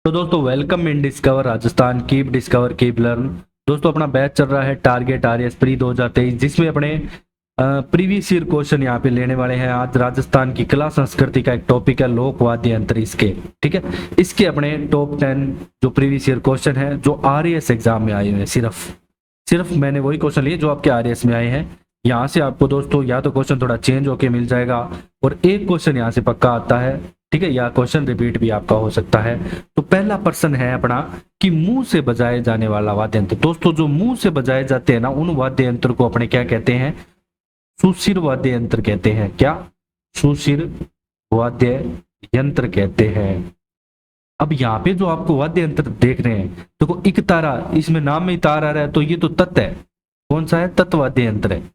तो दोस्तों welcome in discover Rajasthan keep discover keep learn. दोस्तों अपना बैच चल रहा है टारगेट आरएएस प्री 2023 जिसमें अपने प्रीवियस ईयर क्वेश्चन यहाँ पे लेने वाले हैं। आज राजस्थान की कला संस्कृति का एक टॉपिक है लोक वाद्य यंत्र, इसके ठीक है इसके अपने टॉप 10 जो प्रीवियस ईयर क्वेश्चन है जो आरएएस एग्जाम में आए हुए हैं। सिर्फ मैंने वही क्वेश्चन लिए जो आपके आरएएस में आए हैं। यहाँ से आपको दोस्तों या तो क्वेश्चन थोड़ा चेंज होके मिल जाएगा और एक क्वेश्चन यहाँ से पक्का आता है, ठीक है, या क्वेश्चन रिपीट भी आपका हो सकता है। तो पहला प्रश्न है अपना कि मुंह से बजाए जाने वाला वाद्य यंत्र। दोस्तों जो मुंह से बजाए जाते हैं ना उन वाद्य यंत्र को अपने क्या कहते हैं? सुशिर वाद्य यंत्र कहते हैं। क्या? सुशिर वाद्य यंत्र कहते हैं। अब यहाँ पे जो आपको वाद्य यंत्र देख रहे हैं देखो, एक तारा, इसमें नाम में ही तार आ रहा है तो ये तो तत्व है। कौन सा है? तत्व वाद्य यंत्र है।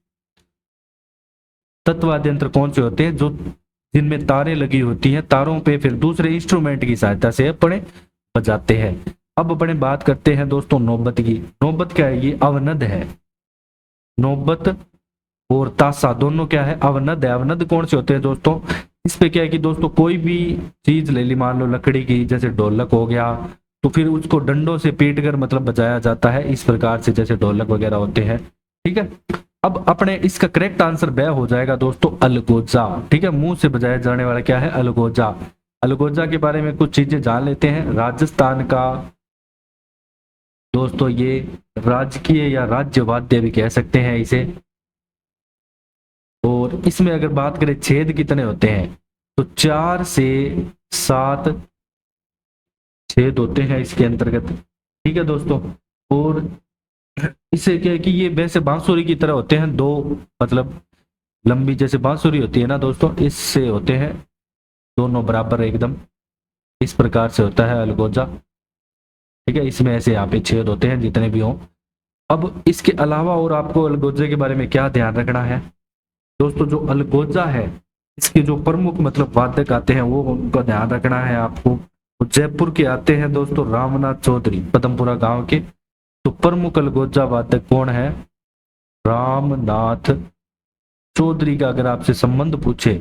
तत्व वाद्य यंत्र कौन से होते हैं? जो जिनमें तारें लगी होती हैं, तारों पे फिर दूसरे इंस्ट्रूमेंट की सहायता से अपने बजाते हैं। अब अपने बात करते हैं दोस्तों नौबत की। नौबत क्या है? ये अवनद है। नौबत और ताशा दोनों क्या है? अवनद है। अवनद कौन से होते हैं दोस्तों? इस पे क्या है कि दोस्तों कोई भी चीज ले ली, मान लो लकड़ी की, जैसे ढोलक हो गया, तो फिर उसको डंडों से पीट कर मतलब बजाया जाता है इस प्रकार से, जैसे ढोलक वगैरह होते हैं, ठीक है। अब अपने इसका करेक्ट आंसर वह हो जाएगा दोस्तों अलगोजा, ठीक है। मुंह से बजाया जाने वाला क्या है? अलगोजा। अलगोजा के बारे में कुछ चीजें जान लेते हैं। राजस्थान का दोस्तों ये राजकीय या राज्य वाद्य भी कह सकते हैं इसे। और इसमें अगर बात करें छेद कितने होते हैं तो 4 से 7 छेद होते हैं इसके अंतर्गत, ठीक है दोस्तों। और इसे क्या है कि ये वैसे बांसुरी की तरह होते हैं, दो मतलब लंबी जैसे बांसुरी होती है ना दोस्तों, इससे होते हैं दोनों बराबर एकदम, इस प्रकार से होता है अलगोजा, ठीक है। इसमें ऐसे यहाँ पे छेद होते हैं जितने भी हों। अब इसके अलावा और आपको अलगोजे के बारे में क्या ध्यान रखना है दोस्तों? जो अलगोजा है इसके जो प्रमुख मतलब वादक आते हैं वो उनका ध्यान रखना है आपको। जयपुर के आते हैं दोस्तों रामनाथ चौधरी, पदमपुरा गांव के। तो प्रमुख अलगोजा वादक कौन है? रामनाथ चौधरी का अगर आपसे संबंध पूछे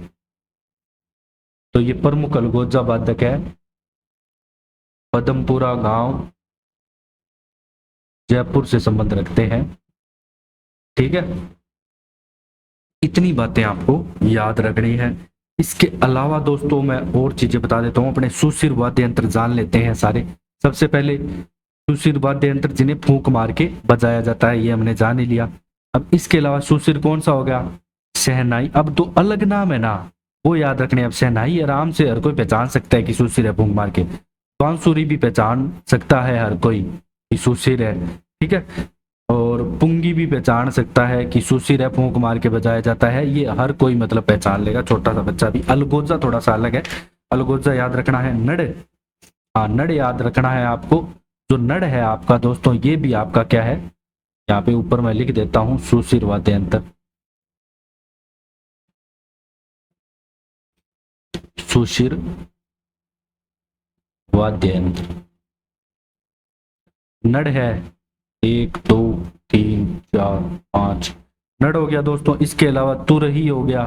तो ये प्रमुख अलगोजा वादक है। पदमपुरा गांव जयपुर से संबंध रखते हैं, ठीक है। इतनी बातें आपको याद रखनी है। इसके अलावा दोस्तों मैं और चीजें बता देता हूं। अपने सुशिर वाद्य यंत्र जान लेते हैं सारे। सबसे पहले सुशिर वाद्य यंत्र जिन्हें फूंक मार के बजाया जाता है, ये हमने जान ही लिया। अब इसके अलावा सुशिर कौन सा हो गया? शहनाई। अब दो अलग नाम है ना, वो याद रखने। अब शहनाई आराम से हर कोई पहचान सकता है कि सुशिर है फूंक मार के। बांसुरी भी पहचान सकता है हर कोई कि सुशिर है, ठीक है। और पुंगी भी पहचान सकता है कि सुशिर है फूंक मार के बजाया जाता है, ये हर कोई मतलब पहचान लेगा, छोटा सा बच्चा भी। अलगोजा थोड़ा सा अलग है। अलगोजा याद रखना है। नड़, हाँ नड़ याद रखना है आपको। जो नड़ है आपका दोस्तों ये भी आपका क्या है? यहाँ पे ऊपर मैं लिख देता हूं सुशिर वाद्य यंत्र। सुशिर वाद्य यंत्र नड़ है 1 2 3 4 5 नड़ हो गया दोस्तों। इसके अलावा तुरही हो गया,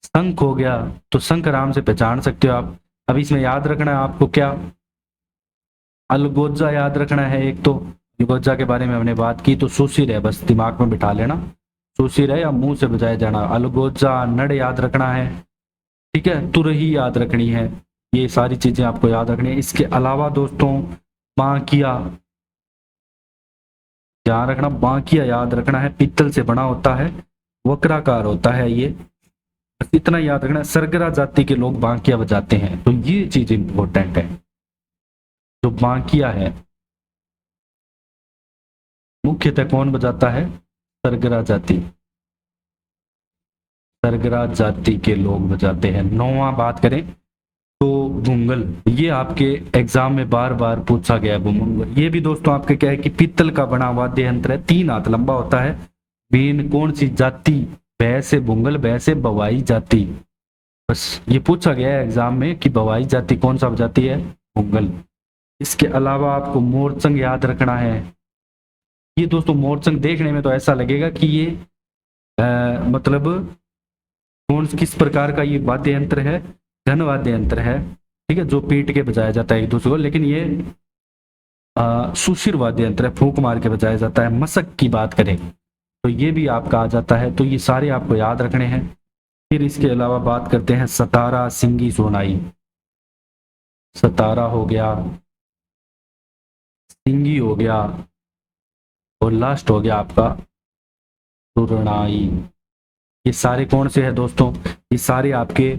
शंख हो गया। तो शंख आराम से पहचान सकते हो आप। अब इसमें याद रखना है आपको क्या? अलगोजा याद रखना है एक तो। अलगोजा के बारे में हमने बात की, तो सुशिर है, बस दिमाग में बिठा लेना। सुशिर है या मुंह से बजाया जाना। अलगोजा, नड़ याद रखना है, ठीक है। तुरही याद रखनी है। ये सारी चीजें आपको याद रखनी है। इसके अलावा दोस्तों बांकिया ध्यान रखना। बांकिया याद रखना है। पीतल से बना होता है, वक्राकार होता है ये, बस इतना याद रखना। सरगरा जाति के लोग बांकिया बजाते हैं, तो ये चीज इंपॉर्टेंट है। जो बांकिया है मुख्यतः कौन बजाता है? सरगरा जाति। सरगरा जाति के लोग बजाते हैं। नौवां बात करें तो भूंगल, ये आपके एग्जाम में बार बार पूछा गया है। भूंगल ये भी दोस्तों आपके क्या है कि पीतल का बना वाद्य यंत्र है, 3 हाथ लंबा होता है। बीन कौन सी जाति? भय से भूंगल, भय से बवाई जाति। बस ये पूछा गया है एग्जाम में कि बवाई जाति कौन सा बजाती है? भूंगल। इसके अलावा आपको मोरचंग याद रखना है। ये दोस्तों मोरचंग देखने में तो ऐसा लगेगा कि ये मतलब कौन किस प्रकार का ये वाद्य यंत्र है? घन वाद्य यंत्र है। ठीक है, जो पीट के बजाया जाता है एक दूसरे को, लेकिन ये सुशिर वाद्य यंत्र है, फूंक मार के बजाया जाता है। मसक की बात करें तो ये भी आपका आ जाता है, तो ये सारे आपको याद रखने हैं। फिर इसके अलावा बात करते हैं सतारा, सिंगी, सोनाई। सतारा हो गया, सिंगी हो गया, और लास्ट हो गया आपका सुरनाई। ये सारे कौन से हैं दोस्तों? ये सारे आपके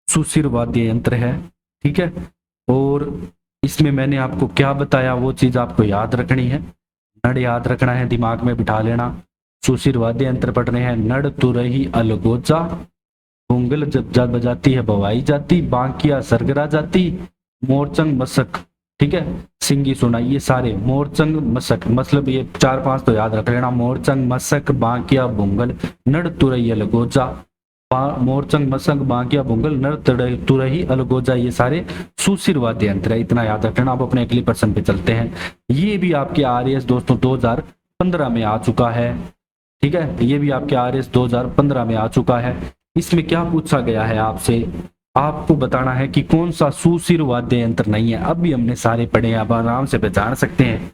सुशिर वाद्य यंत्र है। ठीक है, और इसमें मैंने आपको क्या बताया वो चीज आपको याद रखनी है। नड़ याद रखना है, दिमाग में बिठा लेना। सुशिर वाद्य यंत्र पढ़ने हैं। नड़, तुरही, अलगोजा। पुंगल जब बजाती है बवाई जाती। बांकिया सरगरा जाती। मोरचंग मसक, ठीक है, सिंगी सोनाई। ये सारे मोरचंग मसक, मतलब ये 4-5 तो याद रख लेना। मोरचंग मसक, बांकिया, बुंगल, नड़, तुरही, अलगोजा। मोरचंग मसक, बांकिया, बुंगल, नड़, तुरही, अलगोजा, ये सारे सुशिर वाद्य यंत्र है। इतना याद रखना। आप अपने अगली प्रश्न पे चलते हैं। ये भी आपके आरएएस दोस्तों 2015 में आ चुका है। ठीक है, ये भी आपके आरएएस 2015 में आ चुका है। इसमें क्या पूछा गया है आपसे? आपको बताना है कि कौन सा सुशिर वाद्य यंत्र नहीं है। अब भी हमने सारे पढ़े हैं, आप आराम से पहचान सकते हैं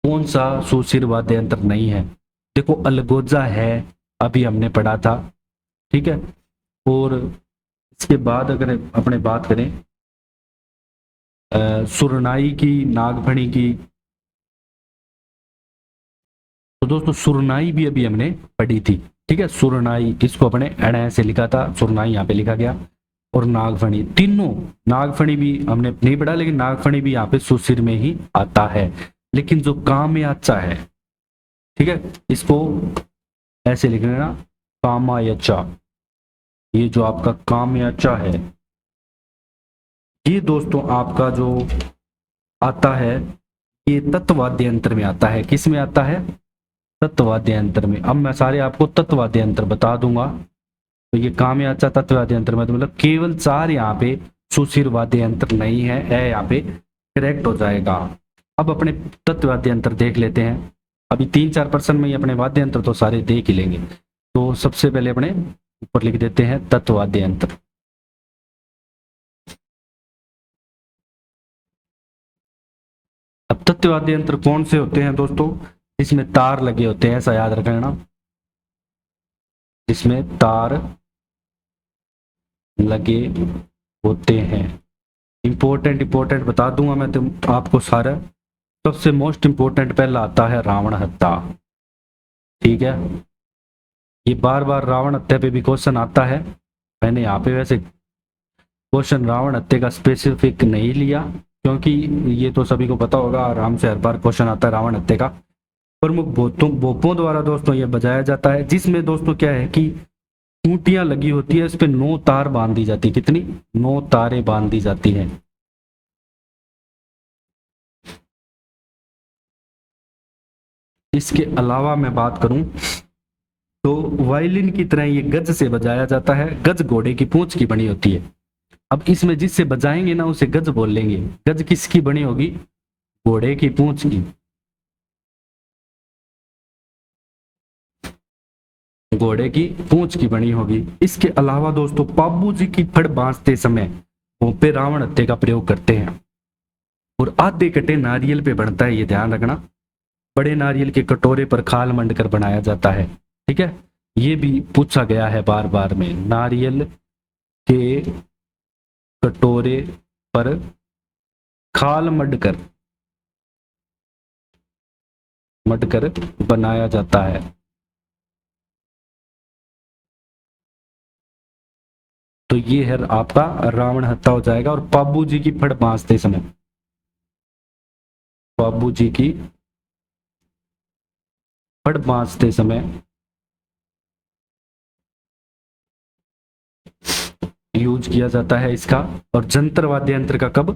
कौन सा सुशिर वाद्य यंत्र नहीं है। देखो, अलगोजा है, अभी हमने पढ़ा था। ठीक है, और इसके बाद अगर अपने बात करें सुरनाई की, नागफणी की, तो दोस्तों सुरनाई भी अभी हमने पढ़ी थी। ठीक है, सुरनाई, इसको अपने अण से लिखा था, सुरनाई यहाँ पे लिखा गया। और नागफणी, तीनों, नागफणी भी हमने नहीं पढ़ा, लेकिन नागफणी भी यहाँ पे सुशिर में ही आता है। लेकिन जो कामयाचा है, ठीक है, इसको ऐसे लिख लेना, कामायचा। ये जो आपका कामयाचा है, ये दोस्तों आपका जो आता है, ये तत्वाद्य यंत्र में आता है। किस में आता है? तत्वाद्य यंत्र में। अब मैं सारे आपको तत्वाद्य यंत्र बता दूंगा। तो ये कामयाचा तत्वाद्य यंत्र में, तो मतलब केवल 4 यहाँ पे सुशिर वाद्य यंत्र नहीं है, यहाँ पे करेक्ट हो जाएगा। अब अपने तत्वाद्य यंत्र देख लेते हैं। अभी 3-4% में ही अपने वाद्य यंत्र तो सारे देख ही लेंगे। तो सबसे पहले अपने ऊपर लिख देते हैं तत्वाद्य यंत्र। अब तत्वाद्य यंत्र कौन से होते हैं दोस्तों? इसमें तार लगे होते हैं, ऐसा याद रखना। इसमें तार लगे होते हैं। इंपॉर्टेंट बता दूंगा मैं तुम आपको सारा। सबसे मोस्ट इंपॉर्टेंट पहला आता है रावण हत्या। ठीक है, ये बार बार रावण हत्या पे भी क्वेश्चन आता है। मैंने यहाँ पे वैसे क्वेश्चन रावण हत्या का स्पेसिफिक नहीं लिया, क्योंकि ये तो सभी को पता होगा, आराम से हर बार क्वेश्चन आता है रावण हत्या का। प्रमुख भोपों द्वारा दोस्तों ये बजाया जाता है, जिसमें दोस्तों क्या है कि खूंटियां लगी होती है, इस पे 9 तार बांध दी जाती है। कितनी? 9 तारें बांध दी जाती हैं। इसके अलावा मैं बात करूं तो वायलिन की तरह ये गज से बजाया जाता है। गज घोड़े की पूंछ की बनी होती है। अब इसमें जिससे बजाएंगे ना उसे गज बोल लेंगे। गज किसकी बनी होगी? घोड़े की पूंछ की। घोड़े की पूंछ की बनी होगी। इसके अलावा दोस्तों पाबू जी की फड़ बांधते समय भोंपे रावण हत्या का प्रयोग करते हैं, और आधे कटे नारियल पे बनता है, ये ध्यान रखना। बड़े नारियल के कटोरे पर खाल मंड कर बनाया जाता है। ठीक है, ये भी पूछा गया है बार बार में। नारियल के कटोरे पर खाल मढ़कर बनाया जाता है। तो ये है आपका रावण हत्या हो जाएगा। और पाबू जी की फड़ बांधते समय, पाबू जी की फड़ बांधते समय यूज किया जाता है इसका। और जंतर वाद्य यंत्र का कब?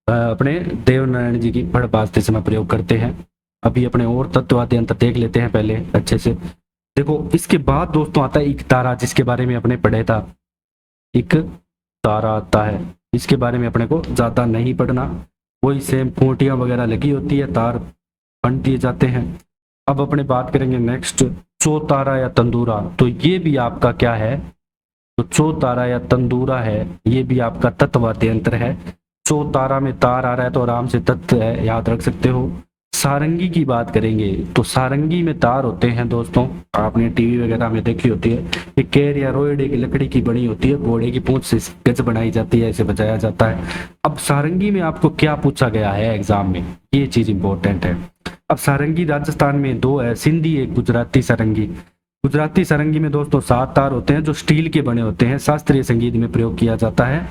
अपने देवनारायण जी की फड़ बांधते समय प्रयोग करते हैं। अभी अपने और तत्ववाद्य यंत्र देख लेते हैं पहले अच्छे से। देखो, इसके बाद दोस्तों आता है एक तारा, जिसके बारे में अपने पढ़े था। एक तारा आता है, इसके बारे में अपने को ज्यादा नहीं पढ़ना। वही सेम खूंटियां वगैरह लगी होती है, तार बंट दिए जाते हैं। अब अपने बात करेंगे नेक्स्ट चौतारा या तंदूरा। तो ये भी आपका क्या है? तो चो तारा या तंदूरा है, ये भी आपका तत्वाद्य यंत्र है। चो तारा में तार आ रहा है तो आराम से तत्व है, याद रख सकते हो। सारंगी की बात करेंगे तो सारंगी में तार होते हैं दोस्तों, आपने टीवी वगैरह में देखी होती है। ये केर या रोएडे की लकड़ी की बनी होती है, घोड़े की पूंछ से गज बनाई जाती है, इसे बजाया जाता है। अब सारंगी में आपको क्या पूछा गया है एग्जाम में, ये चीज इंपॉर्टेंट है। अब सारंगी राजस्थान में दो है, सिंधी एक गुजराती सारंगी। गुजराती सारंगी में दोस्तों 7 तार होते हैं जो स्टील के बने होते हैं, शास्त्रीय संगीत में प्रयोग किया जाता है,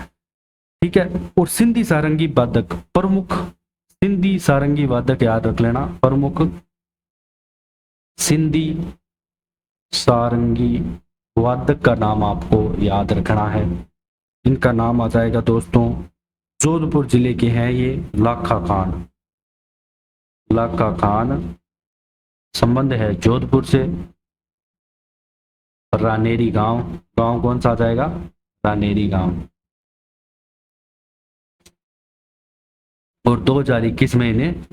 ठीक है। और सिंधी सारंगी वादक प्रमुख, सिंधी सारंगी वादक याद रख लेना, प्रमुख सिंधी सारंगी वादक का नाम आपको याद रखना है। इनका नाम आ जाएगा दोस्तों, जोधपुर जिले के हैं ये, लाखा खान। लाखा खान, संबंध है जोधपुर से। रानेरी गांव, गांव कौन सा आ जाएगा, रानेरी गांव। और 2021 में इन्हें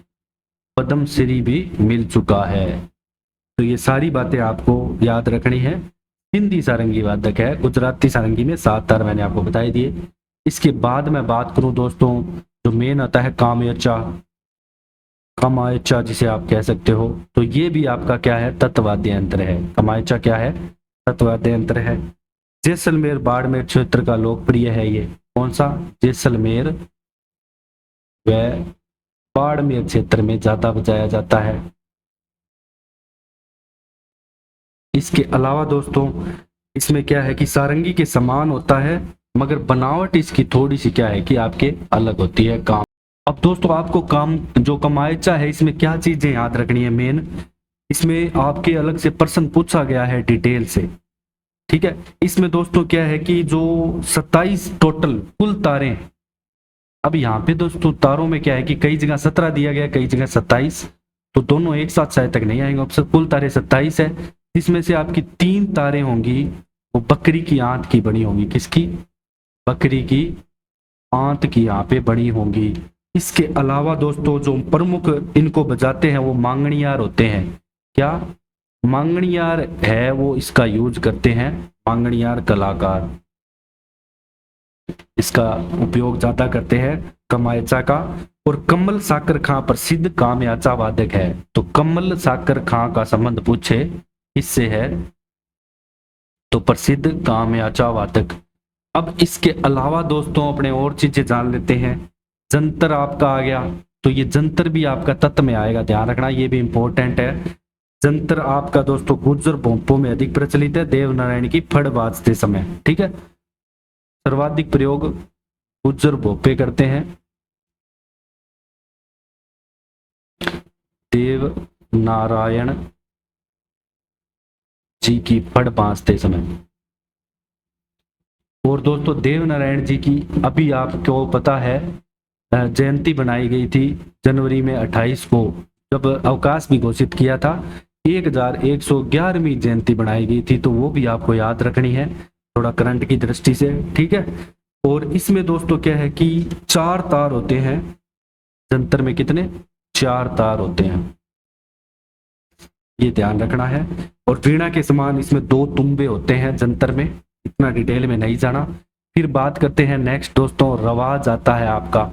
पद्म श्री भी मिल चुका है। तो ये सारी बातें आपको याद रखनी है। हिंदी सारंगी वादक है, गुजराती सारंगी में 7 तार मैंने आपको बताई दिए। इसके बाद मैं बात करूं दोस्तों, जो मेन आता है कामयचा, कमायचा जिसे आप कह सकते हो, तो ये भी आपका क्या है, तत्वाद्य यंत्र है। कमायचा क्या है, तत्वाद्य यंत्र है। जैसलमेर बाड़मेर क्षेत्र का लोकप्रिय है ये, कौन सा, जैसलमेर व बाड़मेर क्षेत्र में ज्यादा बजाया जाता है। इसके अलावा दोस्तों इसमें क्या है कि सारंगी के समान होता है, मगर बनावट इसकी थोड़ी सी क्या है कि आपके अलग होती है। काम, अब दोस्तों आपको काम जो कमायचा है इसमें क्या चीजें याद रखनी है मेन, इसमें आपके अलग से प्रश्न पूछा गया है डिटेल से, ठीक है। इसमें दोस्तों क्या है कि जो 27 टोटल कुल तारे, अब यहाँ पे दोस्तों तारों में क्या है कि कई जगह 17 दिया गया, कई जगह 27, तो दोनों एक साथ शायद तक नहीं आएंगे ऑप्शन। कुल तारे 27 है, इसमें से आपकी 3 तारें होंगी वो बकरी की आंत की बनी होंगी। किसकी, बकरी की आंत की यहाँ पे बनी होंगी। इसके अलावा दोस्तों जो प्रमुख इनको बजाते हैं वो मांगणियार होते हैं। क्या, मांगणियार है वो इसका यूज करते हैं, मांगणियार कलाकार इसका उपयोग ज्यादा करते हैं कमायचा का। और कमल साकर खां प्रसिद्ध कामयाचा वादक है, तो कमल साकर खां का संबंध पूछे इससे है तो प्रसिद्ध कामयाचा वादक। अब इसके अलावा दोस्तों अपने और चीजें जान लेते हैं। जंतर आपका आ गया, तो ये जंतर भी आपका तत्व में आएगा, ध्यान रखना, ये भी इंपॉर्टेंट है। जंतर आपका दोस्तों गुर्जर भोंपों में अधिक प्रचलित है, देवनारायण की फड़ बाजते समय, ठीक है। सर्वाधिक प्रयोग गुर्जर भोपे करते हैं, देव नारायण जी की फड़ बांधते समय। और दोस्तों देव नारायण जी की अभी आपको पता है जयंती बनाई गई थी जनवरी में 28 को, जब अवकाश भी घोषित किया था, 1111वीं जयंती बनाई गई थी, तो वो भी आपको याद रखनी है थोड़ा करंट की दृष्टि से, ठीक है। और इसमें दोस्तों क्या है कि 4 तार होते हैं जंतर में, कितने, 4 तार होते हैं, ये ध्यान रखना है। और वीणा के समान इसमें 2 तुम्बे होते हैं जंतर में, इतना डिटेल में नहीं जाना। फिर बात करते हैं नेक्स्ट दोस्तों, रवाज आता है आपका,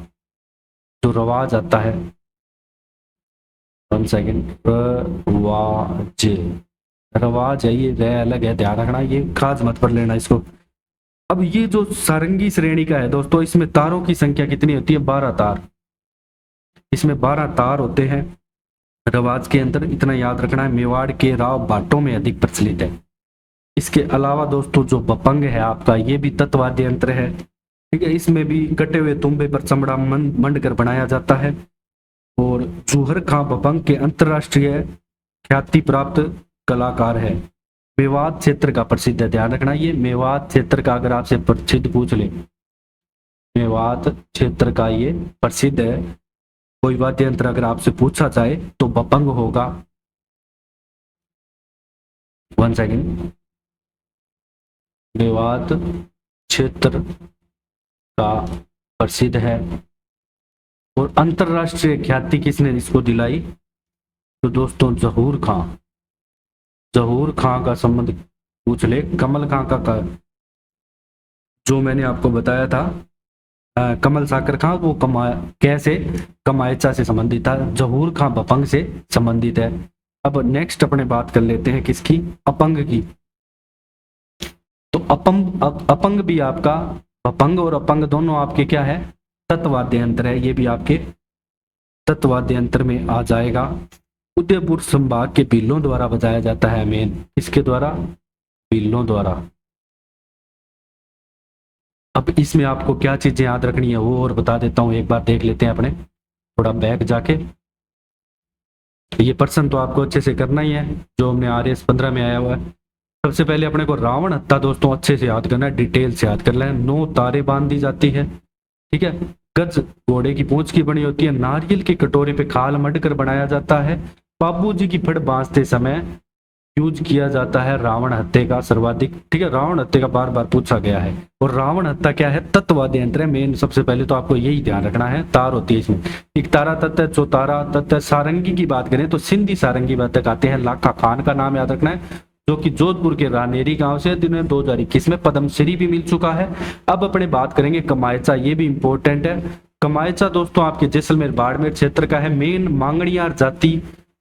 जो रवाज आता है, 1 सेकेंड, रवाज, रवाज है, ये रे अलग है, ध्यान रखना, ये खास मत पढ़ लेना इसको। अब ये जो सारंगी श्रेणी का है दोस्तों, इसमें तारों की संख्या कितनी होती है, 12 तार, इसमें 12 तार होते हैं रवाज के अंदर, इतना याद रखना है। मेवाड़ के राव भाटों में अधिक प्रचलित है। इसके अलावा दोस्तों जो बपंग है आपका, ये भी तत्वाद्य यंत्र है, ठीक है। इसमें भी कटे हुए तुम्बे पर चमड़ा मंड कर बनाया जाता है। और जूहर खां बपंग के अंतरराष्ट्रीय ख्याति प्राप्त कलाकार है, मेवात क्षेत्र का प्रसिद्ध है, ध्यान रखना, ये मेवात क्षेत्र का अगर आपसे प्रसिद्ध पूछ ले, मेवात क्षेत्र का ये प्रसिद्ध है, कोई वाद्य यंत्र अगर आपसे पूछा जाए तो बपंग होगा। 1 सेकेंड, मेवात क्षेत्र का प्रसिद्ध है। और अंतरराष्ट्रीय ख्याति किसने इसको दिलाई, तो दोस्तों जहूर खां, जहूर खां का संबंध पूछ ले, कमल खां का जो मैंने आपको बताया था कमल साकर खां, वो कैसे कमायचा से संबंधित था। जहूर खां बपंग से संबंधित है। अब नेक्स्ट अपने बात कर लेते हैं किसकी, अपंग की। तो अपंग भी आपका, अपंग और अपंग दोनों आपके क्या है, तत्वाद्य यंत्र है। ये भी आपके तत्वाद्य यंत्र में आ जाएगा। उदयपुर संभाग के भीलों द्वारा बजाया जाता है मेन, इसके द्वारा, भीलों द्वारा। अब इसमें आपको क्या चीजें याद रखनी है वो और बता देता हूं, एक बार देख लेते हैं अपने थोड़ा बैक जाके। ये प्रश्न तो आपको अच्छे से करना ही है जो हमने RS 15 में आया हुआ है। सबसे पहले अपने को रावण हत्या दोस्तों अच्छे से याद करना है, डिटेल से याद कर लें। 9 तारे बांध दी जाती है, ठीक है। गज घोड़े की पूंछ की बनी होती है। नारियल के कटोरे पे खाल मढ़ कर बनाया जाता है। बाबू जी की फड़ बांधते समय यूज किया जाता है रावण हत्या का सर्वाधिक, ठीक है। रावण हत्या का बार बार पूछा गया है। और रावण हत्या क्या है, तत्वाद्य यंत्र है मेन। सबसे पहले तो आपको यही ध्यान रखना है, तार होती है इसमें, एक तारा तत्व है, चौतारा तत्व है। सारंगी की बात करें तो सिंधी सारंगी वादक आते हैं, लाखा खान का नाम याद रखना है, जो कि जोधपुर के रानेरी गांव से, जिन्हें 2021 में पद्मश्री भी मिल चुका है। अब अपने बात करेंगे कमायचा, ये भी इंपॉर्टेंट है। कमायचा दोस्तों आपके जैसलमेर बाड़मेर क्षेत्र का है। मेन मांगड़ियार जाति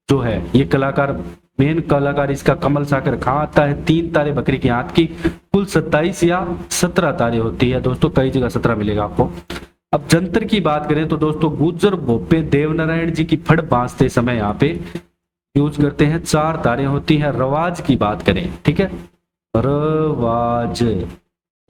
जो है, ये कलाकार, मेन कलाकार इसका कमल साकर खां आता है। 3 तारे बकरी की आंत की, कुल 27 या 17 तारे होती है दोस्तों, कई जगह 17 मिलेगा आपको। अब जंतर की बात करें तो दोस्तों गुर्जर भोपे देवनारायण जी की फड़ बांधते समय यहाँ पे यूज करते हैं, 4 तारे होती हैं। रवाज की बात करें, ठीक है, रवाज,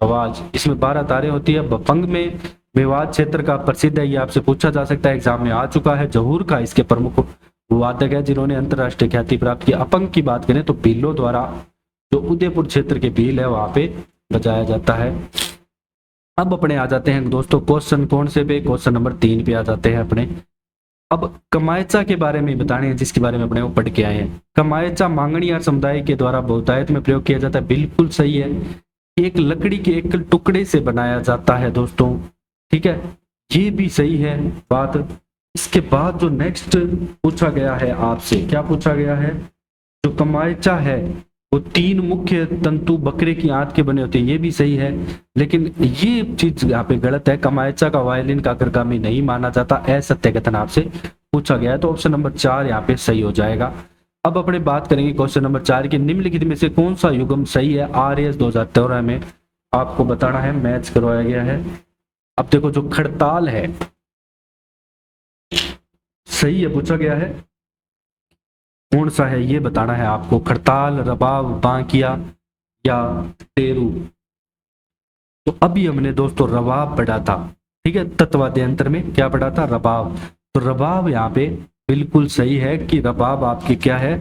रवाज इसमें 12 तारे होती है। बपंग में मेवात क्षेत्र का प्रसिद्ध है, ये आपसे पूछा जा सकता है, एग्जाम में आ चुका है। जहूर का इसके प्रमुख वादक है जिन्होंने अंतरराष्ट्रीय ख्याति प्राप्त की। अपंग की बात करें तो भीलों द्वारा, जो उदयपुर क्षेत्र के भील है वहां पे बजाया जाता है। अब अपने आ जाते हैं दोस्तों क्वेश्चन कौन से पे, क्वेश्चन नंबर 3 पे आ जाते हैं अपने। अब कमायचा के बारे में बताने हैं, जिसके बारे में अपने वो पढ़ के आए हैं। कमायचा मांगणियार समुदाय के द्वारा बहुतायत में प्रयोग किया जाता है, बिल्कुल सही है। एक लकड़ी के एक टुकड़े से बनाया जाता है दोस्तों, ठीक है, ये भी सही है बात। इसके बाद जो नेक्स्ट पूछा गया है आपसे, क्या पूछा गया है, जो कमायचा है वो 3 मुख्य तंतु बकरे की आंत के बने होते हैं, ये भी सही है। लेकिन ये चीज यहाँ पे गलत है, कमायचा का वायलिन का अग्रगामी नहीं माना जाता, असत्य कथन आपसे पूछा गया है। तो ऑप्शन नंबर 4 यहाँ पे सही हो जाएगा। अब अपने बात करेंगे क्वेश्चन नंबर 4 की, निम्नलिखित में से कौन सा युग्म सही है। RS 2013 में आपको बताना है, मैच करवाया गया है। अब देखो जो खड़ताल है सही है, पूछा गया है, कौन सा है ये बताना है आपको। खड़ताल, रबाब, बांकिया या टेरू। तो अभी हमने दोस्तों रबाब पढ़ा था, ठीक है, तत्वाद्य यंत्र में क्या पढ़ा था, रबाब। तो रबाब यहाँ पे बिल्कुल सही है कि रबाब आपकी क्या है,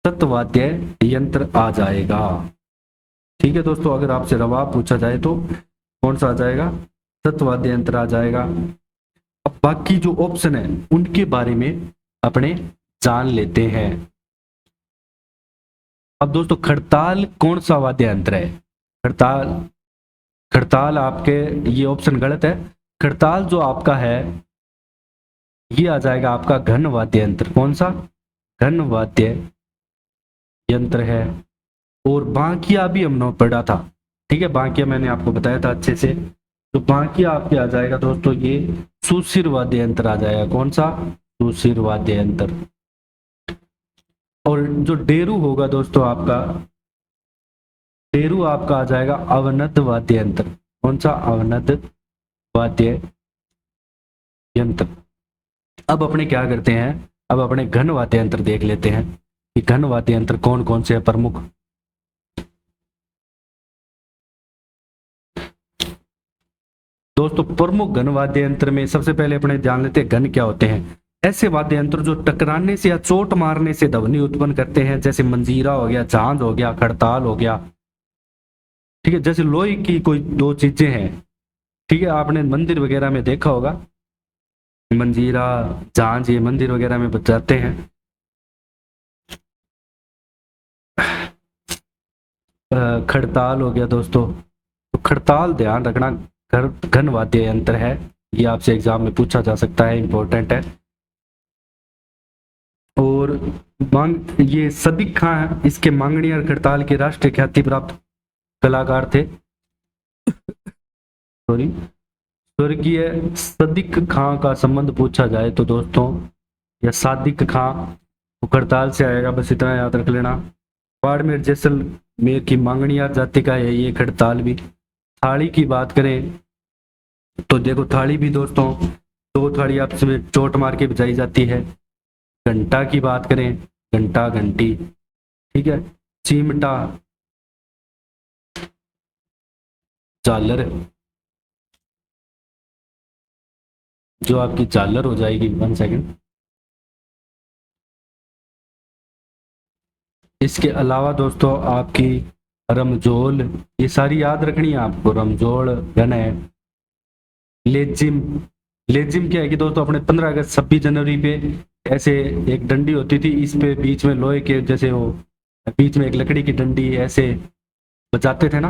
तत्वाद्य यंत्र आ जाएगा। ठीक है दोस्तों, अगर आपसे रबाब पूछा जाए तो कौन सा आ जाएगा, तत्वाद्य यंत्र आ जाएगा। अब बाकी जो ऑप्शन है उनके बारे में अपने जान लेते हैं। अब दोस्तों खड़ताल कौन सा वाद्य यंत्र है, खड़ताल, खड़ताल आपके ये ऑप्शन गलत है। खड़ताल जो आपका है ये आ जाएगा आपका घन वाद्य यंत्र। कौन सा, घन वाद्य यंत्र है। और बांकिया भी हमने पढ़ा था, ठीक है, बांकिया मैंने आपको बताया था अच्छे से। तो बांकिया आपके आ जाएगा दोस्तों ये सुशिर वाद्य यंत्र आ जाएगा। कौन सा, सुशिर वाद्य यंत्र। और जो डेरू होगा दोस्तों आपका, डेरू आपका आ जाएगा अवनद वाद्य यंत्र। कौन सा, अवनद वाद्य यंत्र। अब अपने क्या करते हैं, अब अपने घन वाद्य यंत्र देख लेते हैं कि घन वाद्य यंत्र कौन कौन से है प्रमुख। दोस्तों प्रमुख घन वाद्य यंत्र में सबसे पहले अपने जान लेते हैं घन क्या होते हैं। ऐसे वाद्य यंत्र जो टकराने से या चोट मारने से ध्वनि उत्पन्न करते हैं, जैसे मंजीरा हो गया, झांझ हो गया, खड़ताल हो गया, ठीक है। जैसे लोहे की कोई 2 चीजें हैं, ठीक है, आपने मंदिर वगैरह में देखा होगा, मंजीरा, झांझ, ये मंदिर वगैरह में बजाते हैं। खड़ताल हो गया दोस्तों, तो खड़ताल ध्यान रखना घन वाद्य यंत्र है, ये आपसे एग्जाम में पूछा जा सकता है, इंपॉर्टेंट है। और ये सदिक खां इसके मांगणी और खड़ताल के राष्ट्रीय ख्याति प्राप्त कलाकार थे। सॉरी, स्वर्गीय सदिक खां का संबंध पूछा जाए तो दोस्तों, या सादिक खां, वो करताल से आएगा, बस इतना याद रख लेना। बाड़मेर जैसलमेर की मांगणियार जाति का है ये खड़ताल भी। थाली की बात करें तो देखो, थाली भी दोस्तों दो थाली आपस में चोट मार के बजाई जाती है। घंटा की बात करें, घंटा घंटी, ठीक है। चिमटा, झालर, जो आपकी झालर हो जाएगी, 1 सेकंड। इसके अलावा दोस्तों आपकी रमजोल, ये सारी याद रखनी है आपको। रमजोल गन है। लेजिम, लेजिम क्या है कि दोस्तों अपने 15 अगस्त 26 जनवरी पे ऐसे एक डंडी होती थी, इस पे बीच में लोहे के जैसे वो बीच में एक लकड़ी की डंडी ऐसे बजाते थे ना।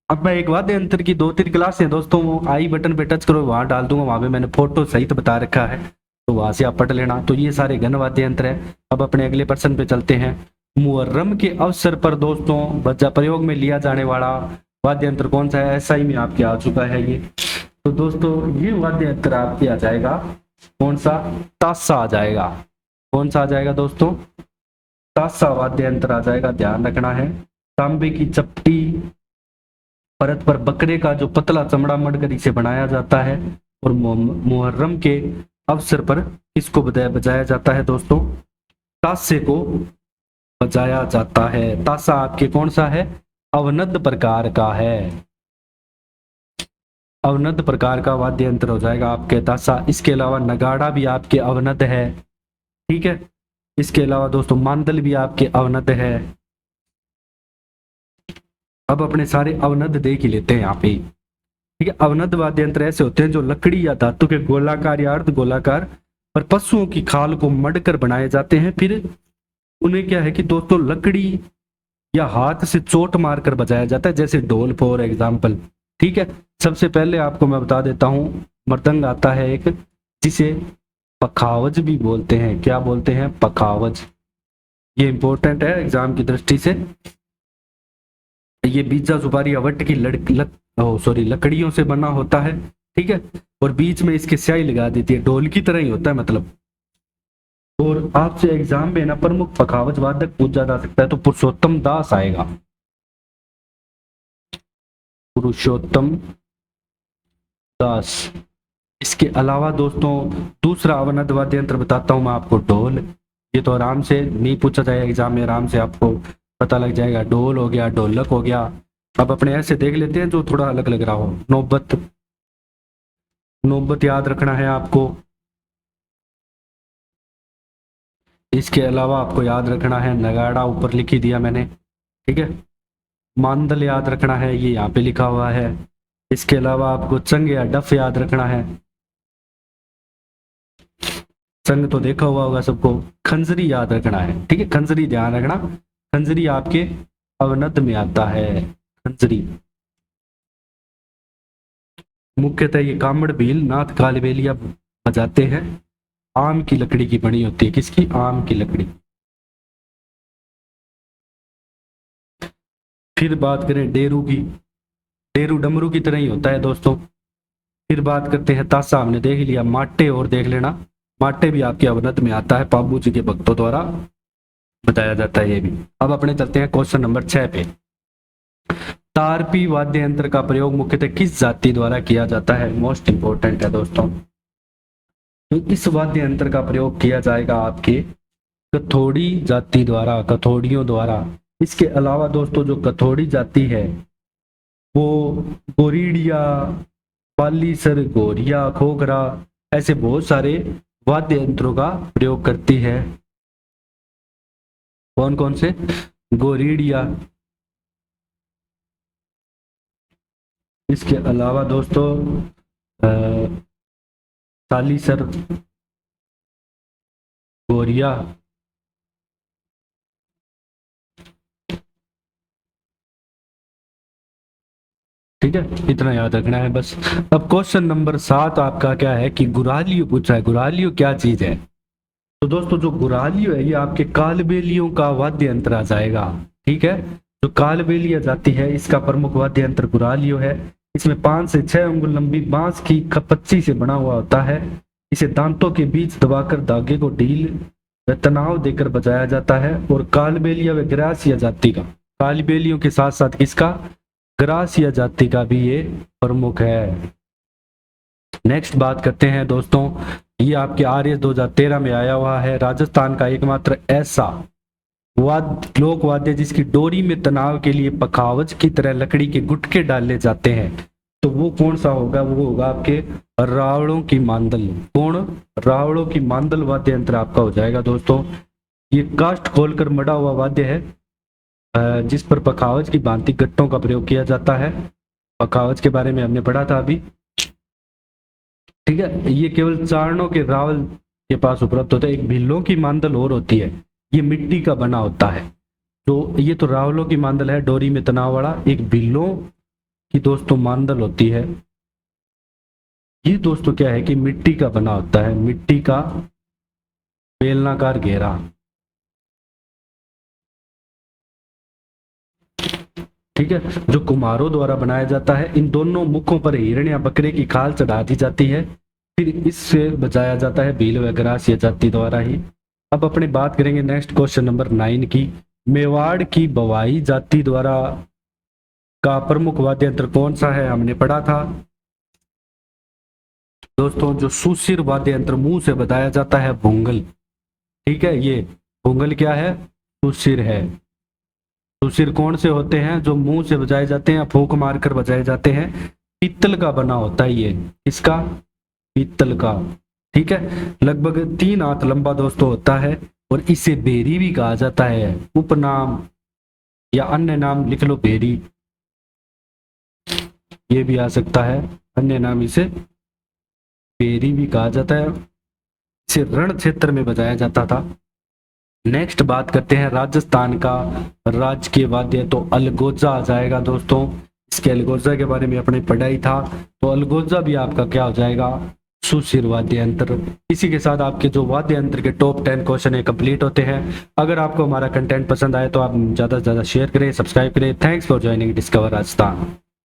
अब मैं एक वाद्य यंत्र की 2-3 क्लास है दोस्तों, वो आई बटन पे टच करो, वहां डाल दूंगा, वहां पे मैंने फोटो सहित बता रखा है, तो वहां से आप पढ़ लेना। तो ये सारे घन वाद्य यंत्र है। अब अपने अगले प्रश्न पे चलते हैं। मुहर्रम के अवसर पर दोस्तों बजा प्रयोग में लिया जाने वाला वाद्य यंत्र कौन सा है? ऐसा ही में आपके आ चुका है ये। तो दोस्तों ये वाद्य यंत्र आपके आ जाएगा कौन सा? ताशा आ जाएगा। कौन सा आ जाएगा दोस्तों? ताशा वाद्य यंत्र आ जाएगा, ध्यान रखना है। तांबे की चपटी परत पर बकरे का जो पतला चमड़ा मढ़कर इसे बनाया जाता है, और मुहर्रम के अवसर पर इसको बजाया जाता है दोस्तों, ताशे को बजाया जाता है। ताशा आपके कौन सा है? अवनद प्रकार का है। अवनद प्रकार का वाद्य यंत्र हो जाएगा आपके ताशा। इसके अलावा नगाड़ा भी आपके अवनद है, ठीक है। इसके अलावा दोस्तों मांदल भी आपके अवनद है। अब अपने सारे अवनद देख ही लेते हैं यहाँ पे, ठीक है। अवनद वाद्य यंत्र ऐसे होते हैं जो लकड़ी या धातु के गोलाकार या अर्ध गोलाकार पर पशुओं की खाल को मढ़कर बनाए जाते हैं। फिर उन्हें क्या है कि दोस्तों लकड़ी या हाथ से चोट मारकर बजाया जाता है, जैसे ढोल फॉर एग्जाम्पल, ठीक है। सबसे पहले आपको मैं बता देता हूं, मृदंग आता है एक, जिसे पखावज भी बोलते हैं। क्या बोलते हैं? पखावज। ये इंपॉर्टेंट है एग्जाम की दृष्टि से। ये बीजा सुपारी अवट की लकड़ियों से बना होता है, ठीक है, और बीच में इसकी स्याही लगा देती है, ढोल की तरह ही होता है मतलब। और आपसे एग्जाम में ना प्रमुख पखावज वादक पूछा जा सकता है, तो पुरुषोत्तम दास आएगा। पुरुषोत्तम दास। इसके अलावा दोस्तों दूसरा अवनद वाद्य यंत्र बताता हूं मैं आपको, ढोल। ये तो आराम से नहीं पूछा जाएगा एग्जाम में, आराम से आपको पता लग जाएगा। ढोल हो गया, ढोलक हो गया। अब अपने ऐसे देख लेते हैं जो थोड़ा अलग लग रहा हो। नौबत, नौबत याद रखना है आपको। इसके अलावा आपको याद रखना है नगाड़ा, ऊपर लिख ही दिया मैंने, ठीक है। मांदल याद रखना है, ये यहाँ पे लिखा हुआ है। इसके अलावा आपको चंग या डफ याद रखना है। चंग तो देखा हुआ होगा सबको। खंजरी याद रखना है, ठीक है, खंजरी ध्यान रखना। खंजरी आपके अवनद में आता है, खंजरी। मुख्यतः ये कामड़ भील नाथ कालबेलिया बजाते हैं। आम की लकड़ी की बनी होती है। किसकी? आम की लकड़ी। फिर बात करें डेरू की, डेरू डमरू की तरह ही होता है दोस्तों। फिर बात करते हैं ताशा, हमने देख लिया। माटे और देख लेना, माटे भी आपके अवनद में आता है, पाबू जी के भक्तों द्वारा बताया जाता है ये भी। अब अपने चलते हैं क्वेश्चन नंबर 6 पे। तारपी वाद्य यंत्र का प्रयोग मुख्यतः किस जाति द्वारा किया जाता है? मोस्ट इंपोर्टेंट है दोस्तों। तो इस वाद्य यंत्र का प्रयोग किया जाएगा आपके कथोड़ी जाति द्वारा, कथोड़ियों द्वारा। इसके अलावा दोस्तों जो कथोड़ी जाति है वो गोरीडिया, पालीसर, गोरिया, खोखरा, ऐसे बहुत सारे वाद्य यंत्रों का प्रयोग करती है। कौन कौन से? गोरीडिया। इसके अलावा दोस्तों सालीसर, गोरिया, ठीक है, इतना याद रखना है बस। अब क्वेश्चन नंबर 7 आपका क्या है कि गुरालियो पूछा है। गुरालियो क्या चीज है? तो दोस्तों जो गुरालियो है ये आपके कालबेलियों का वाद्य यंत्र आ जाएगा, ठीक है। जो कालबेलिया जाति है इसका प्रमुख वाद्य यंत्र गुरालियो है। इसमें 5 से 6 अंगुल लंबी बांस की खपच्ची से बना हुआ होता है। इसे दांतों के बीच दबाकर धागे को ढील व तनाव देकर बजाया जाता है। और कालबेलिया व ग्रासिया जाति का, कालबेलियों के साथ साथ किसका, ग्रासिया जाति का भी ये प्रमुख है। नेक्स्ट बात करते हैं दोस्तों, ये आपके आरएस 2013 में आया हुआ है। राजस्थान का एकमात्र ऐसा लोक वाद्य जिसकी डोरी में तनाव के लिए पखावज की तरह लकड़ी के गुटके डाले जाते हैं, तो वो कौन सा होगा, वो होगा आपके रावड़ों की मांदल। कौन, रावड़ों की मांदल वाद्य यंत्र आपका हो जाएगा दोस्तों। ये कास्ट खोलकर मड़ा हुआ वाद्य है जिस पर पखावज की भांति गट्टों का प्रयोग किया जाता है। पखावज के बारे में हमने पढ़ा था अभी, ठीक है। ये केवल चारणों के रावल के पास उपलब्ध होता है। एक भिल्लों की मांदल और होती है, ये मिट्टी का बना होता है। तो ये तो रावलों की मांदल है, डोरी में तनाव वाला। एक भिल्लों की दोस्तों मांदल होती है, ये दोस्तों क्या है कि मिट्टी का बना होता है, मिट्टी का बेलनाकार घेरा, ठीक है, जो कुम्हारों द्वारा बनाया जाता है। इन दोनों मुखों पर हिरण या बकरे की खाल चढ़ा दी जाती है, फिर इससे बजाया जाता है भील व ग्रासिया जाति द्वारा ही। अब अपने बात करेंगे नेक्स्ट क्वेश्चन नंबर 9 की। मेवाड़ की बवाई जाति द्वारा का प्रमुख वाद्य यंत्र कौन सा है, हमने पढ़ा था दोस्तों। जो सुशिर वाद्य यंत्र मुंह से बजाया जाता है, भूंगल, ठीक है। ये भूंगल क्या है, सुशिर है। सुशिर कौन से होते हैं, जो मुंह से बजाए जाते हैं, फूंक मारकर बजाए जाते हैं। पीतल का बना होता है ये, इसका पीतल का, ठीक है। लगभग 3 हाथ लंबा दोस्तों होता है और इसे बेरी भी कहा जाता है। उपनाम या अन्य नाम लिख लो, बेरी, ये भी आ सकता है अन्य नाम, इसे बेरी भी कहा जाता है। इसे रण क्षेत्र में बजाया जाता था। नेक्स्ट बात करते हैं राजस्थान का राजकीय वाद्य, तो अलगोजा आ जाएगा दोस्तों। इसके अलगोजा के बारे में अपने पढ़ाई था, तो अलगोजा भी आपका क्या हो जाएगा, सुशिर वाद्य यंत्र। इसी के साथ आपके जो वाद्य यंत्र के टॉप 10 क्वेश्चन है कंप्लीट होते हैं। अगर आपको हमारा कंटेंट पसंद आए तो आप ज्यादा से ज्यादा शेयर करें, सब्सक्राइब करें। Thanks for joining discover Rajasthan.